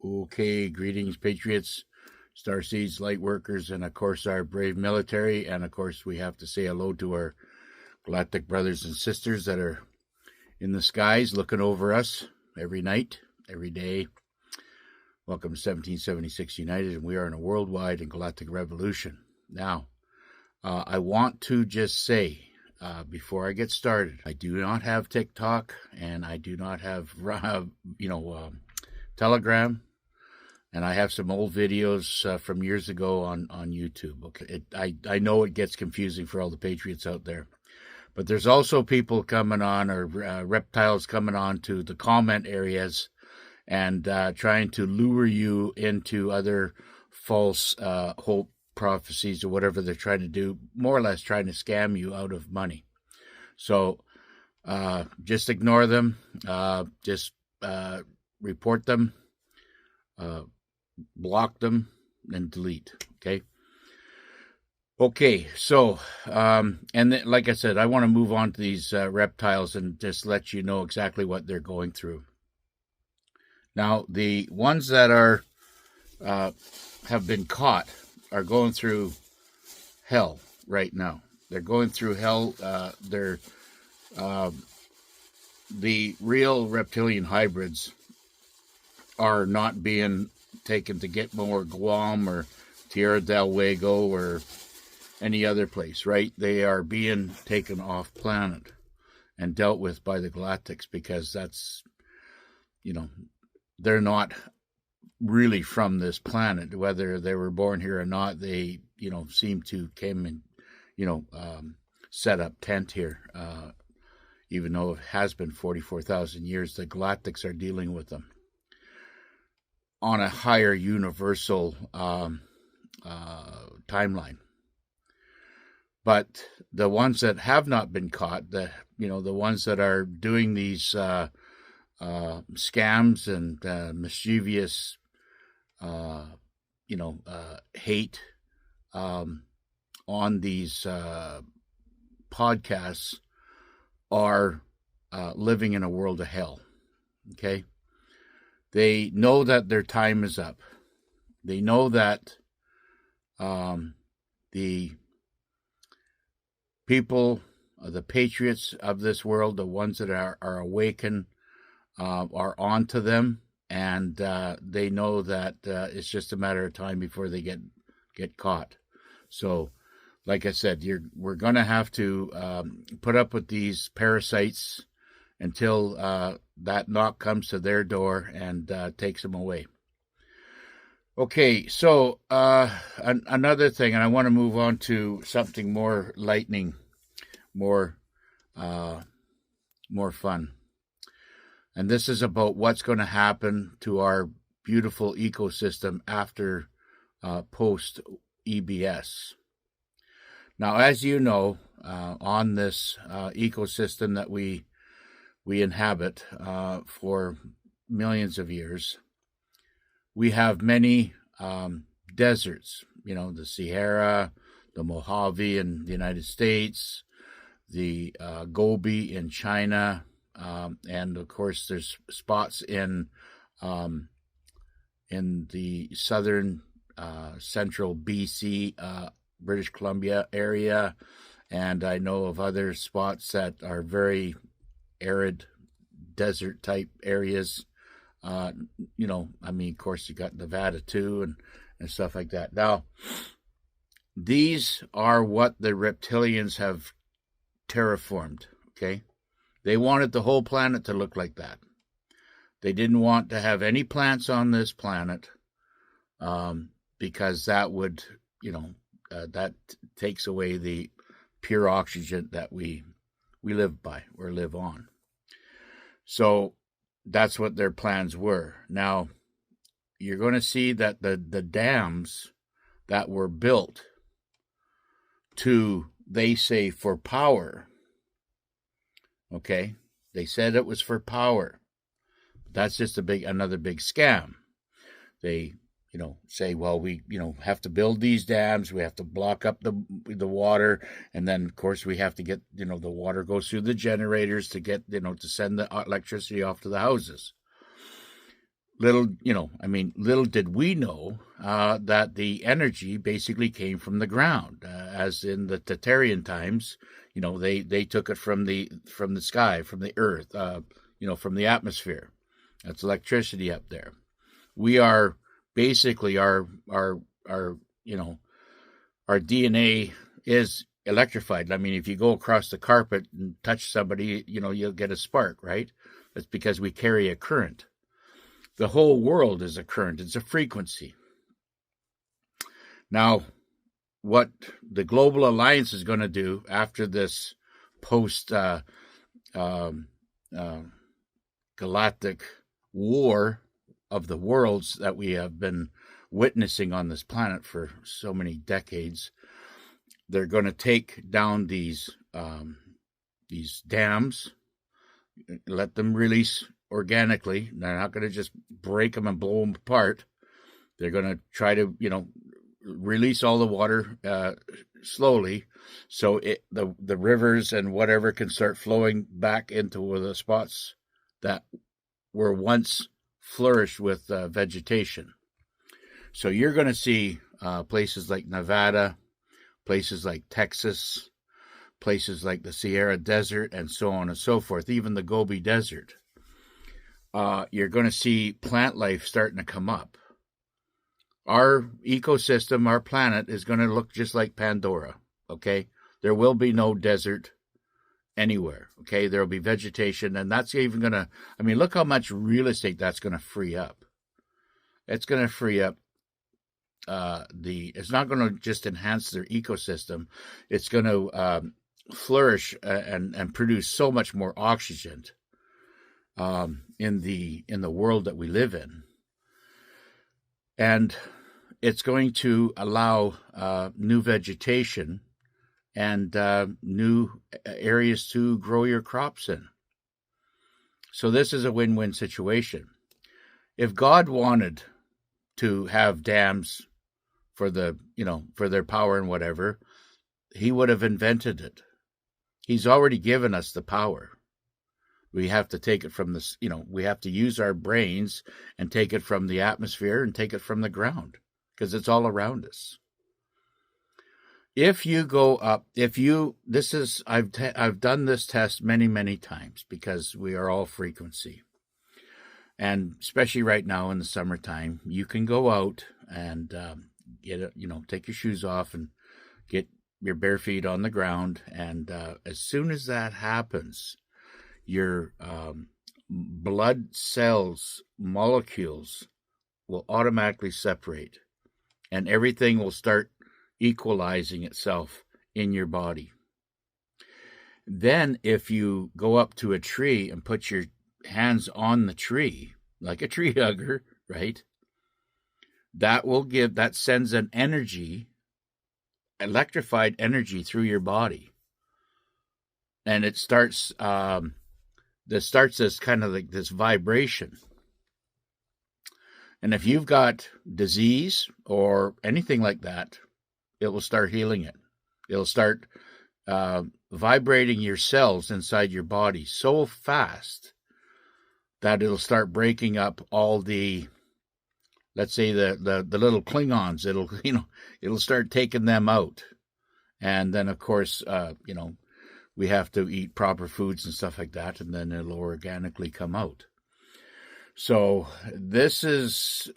Okay, greetings, patriots, starseeds, light workers, and of course our brave military. And of course, we have to say hello to our galactic brothers and sisters that are in the skies looking over us every night, every day. Welcome to 1776 United, and we are in a worldwide and galactic revolution. Now, I want to just say, before I get started, I do not have TikTok, and I do not have, Telegram. And I have some old videos from years ago on YouTube. Okay, I know it gets confusing for all the patriots out there, but there's also people coming on, or reptiles coming on to the comment areas and trying to lure you into other false hope prophecies or whatever they're trying to do, more or less trying to scam you out of money. So just ignore them. Just report them. Block them and delete. Okay, so like I said, I want to move on to these reptiles and just let you know exactly what they're going through. Now, the ones that are have been caught are going through hell right now. They're going through hell. They're the real reptilian hybrids are not being taken to Gitmo or Guam or Tierra del Fuego or any other place, right? They are being taken off planet and dealt with by the Galactics because that's, they're not really from this planet. Whether they were born here or not, they, seem to came and, set up tent here. Even though it has been 44,000 years, the Galactics are dealing with them on a higher universal timeline. But the ones that have not been caught, the ones that are doing these scams and mischievous, hate on these podcasts are living in a world of hell. Okay? They know that their time is up. They know that the people, the patriots of this world, the ones that are awakened, are onto them, and they know that it's just a matter of time before they get caught. So, like I said, we're going to have to put up with these parasites until that knock comes to their door and takes them away. Okay, so another thing, and I want to move on to something more lightning, more fun. And this is about what's going to happen to our beautiful ecosystem after post-EBS. Now, as you know, on this ecosystem that we inhabit for millions of years, we have many deserts, the Sahara, the Mojave in the United States, the Gobi in China, and of course there's spots in the southern central BC, British Columbia area, and I know of other spots that are very arid desert type areas. Of course you got Nevada too and stuff like that. Now, these are what the reptilians have terraformed, okay? They wanted the whole planet to look like that. They didn't want to have any plants on this planet because that would, that takes away the pure oxygen that we live by or live on. So that's what their plans were. Now, you're going to see that the dams that were built to, they say, for power, okay? They said it was for power. That's just another big scam. They, say, well, we, have to build these dams. We have to block up the water. And then, of course, we have to get, the water goes through the generators to get, to send the electricity off to the houses. little did we know that the energy basically came from the ground, as in the Tatarian times. They took it from the sky, from the earth, from the atmosphere. That's electricity up there. We are basically our DNA is electrified. I mean, if you go across the carpet and touch somebody, you'll get a spark, right? That's because we carry a current. The whole world is a current. It's a frequency. Now, what the Global Alliance is going to do after this post galactic war of the worlds that we have been witnessing on this planet for so many decades, they're going to take down these dams, let them release organically. They're not going to just break them and blow them apart. They're going to try to, release all the water slowly, so the rivers and whatever can start flowing back into the spots that were once flourished with vegetation. So you're going to see places like Nevada, places like Texas, places like the Sierra Desert, and so on and so forth, even the Gobi Desert. You're going to see plant life starting to come up. Our ecosystem, our planet, is going to look just like Pandora, okay? There will be no desert anywhere, okay? There will be vegetation, and that's even going to, look how much real estate that's going to free up. It's going to free up it's not going to just enhance their ecosystem. It's going to flourish and produce so much more oxygen in the world that we live in. And it's going to allow new vegetation and new areas to grow your crops in. So this is a win-win situation. If God wanted to have dams for for their power and whatever, he would have invented it. He's already given us the power. We have to take it from this, we have to use our brains and take it from the atmosphere and take it from the ground, because it's all around us. If you go up, I've done this test many, many times, because we are all frequency. And especially right now in the summertime, you can go out and take your shoes off and get your bare feet on the ground. And as soon as that happens, your blood cells, molecules will automatically separate, and everything will start equalizing itself in your body. Then if you go up to a tree and put your hands on the tree, like a tree hugger, right? That sends an energy, electrified energy through your body. And it starts this kind of like this vibration. And if you've got disease or anything like that, it will start healing it. It'll start vibrating your cells inside your body so fast that it'll start breaking up all the, let's say the little Klingons. It'll start taking them out. And then of course, we have to eat proper foods and stuff like that, and then it'll organically come out. So this is,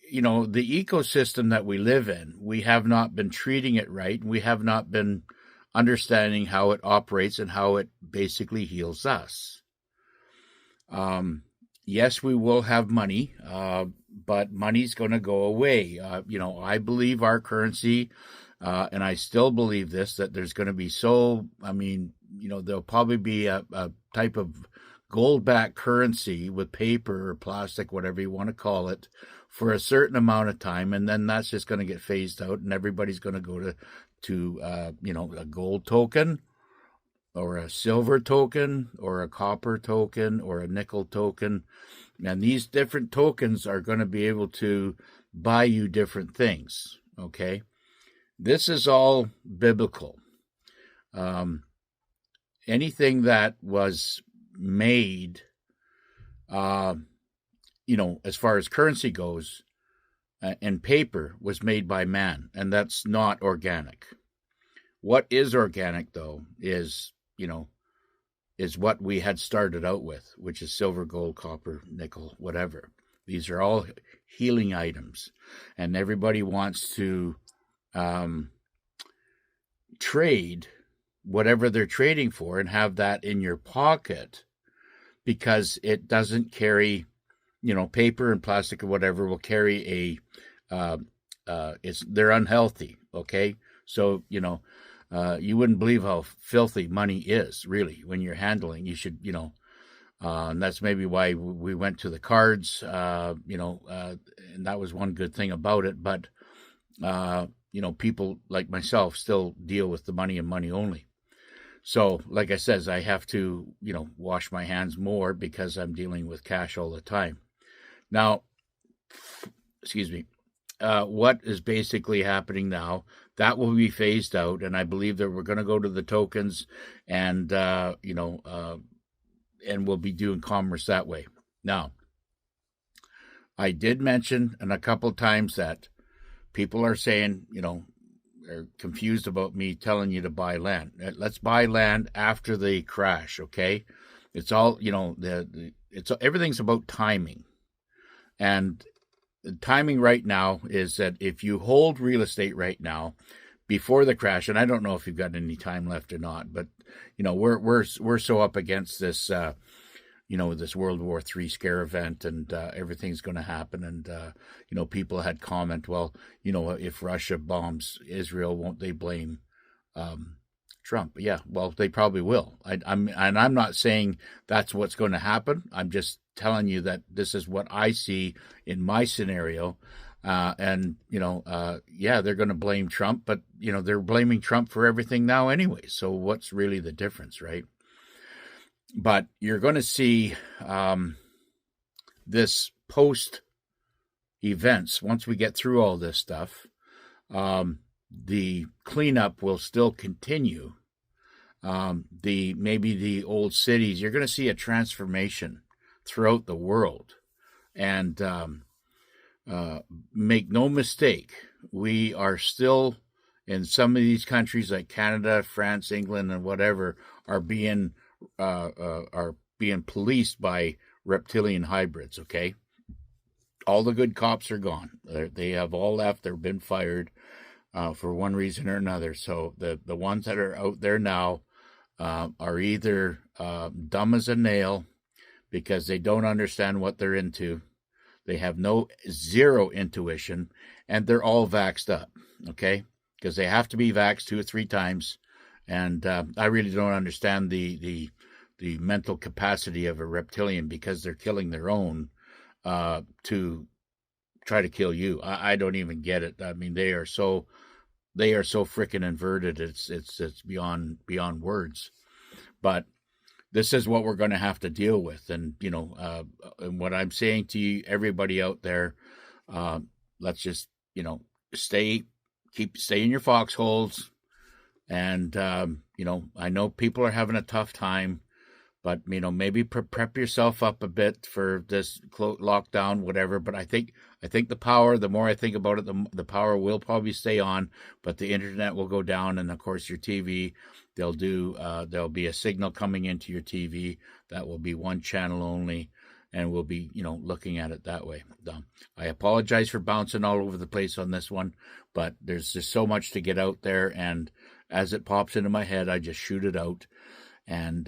the ecosystem that we live in. We have not been treating it right. We have not been understanding how it operates and how it basically heals us. Yes, we will have money, but money's going to go away. I believe our currency, and I still believe this, that there's going to be there'll probably be a type of gold-backed currency with paper or plastic, whatever you want to call it, for a certain amount of time, and then that's just going to get phased out, and everybody's going to go to a gold token, or a silver token, or a copper token, or a nickel token. And these different tokens are going to be able to buy you different things, okay? This is all biblical. Anything that was made as far as currency goes, and paper was made by man, and that's not organic. What is organic, though, is what we had started out with, which is silver, gold, copper, nickel, whatever. These are all healing items, and everybody wants to trade whatever they're trading for and have that in your pocket, because it doesn't carry, paper and plastic or whatever will carry they're unhealthy. Okay. So, you wouldn't believe how filthy money is, really, when you're handling. You should, and that's maybe why we went to the cards, and that was one good thing about it. But, people like myself still deal with the money and money only. So, like I says, I have to, wash my hands more because I'm dealing with cash all the time. Now, excuse me, what is basically happening now, that will be phased out, and I believe that we're going to go to the tokens, and and we'll be doing commerce that way. Now, I did mention and a couple times that people are saying, they're confused about me telling you to buy land. Let's buy land after the crash, okay? It's all, everything's about timing, and the timing right now is that if you hold real estate right now before the crash, and I don't know if you've got any time left or not, but we're so up against this this World War III scare event, and everything's going to happen, and people had comment, well, if Russia bombs Israel, won't they blame Trump? Yeah, well, they probably will. I'm not saying that's what's going to happen. I'm just telling you that this is what I see in my scenario. Yeah, they're going to blame Trump, but, they're blaming Trump for everything now anyway. So what's really the difference, right? But you're going to see this post events, once we get through all this stuff, the cleanup will still continue. Maybe the old cities, you're going to see a transformation throughout the world. And make no mistake, we are still, in some of these countries like Canada, France, England, and whatever, are being policed by reptilian hybrids. Okay, all the good cops are gone. They have all left. They've been fired for one reason or another. So the ones that are out there now are either dumb as a nail because they don't understand what they're into. They have zero intuition, and they're all vaxxed up, okay? Because they have to be vaxxed 2 or 3 times, and I really don't understand the mental capacity of a reptilian, because they're killing their own to try to kill you. I don't even get it. I mean, they are so freaking inverted. It's beyond words. But this is what we're going to have to deal with. And, and what I'm saying to you, everybody out there, let's just, stay in your foxholes. And, I know people are having a tough time, but, maybe prep yourself up a bit for this lockdown, whatever. But I think the power, the more I think about it, the power will probably stay on, but the internet will go down. And of course your TV, there'll be a signal coming into your TV that will be one channel only, and we'll be, looking at it that way. I apologize for bouncing all over the place on this one, but there's just so much to get out there. And as it pops into my head, I just shoot it out. And,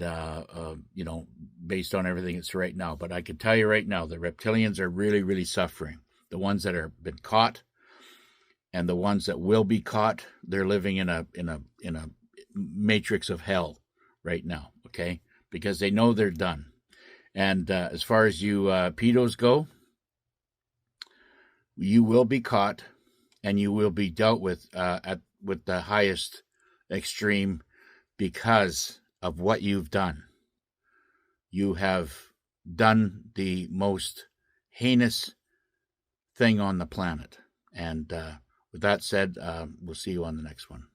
based on everything it's right now. But I can tell you right now, the reptilians are really, really suffering. The ones that are been caught and the ones that will be caught, they're living in a matrix of hell right now, okay? Because they know they're done. And as far as you pedos go, you will be caught and you will be dealt with with the highest extreme because of what you've done. You have done the most heinous thing on the planet. And with that said, we'll see you on the next one.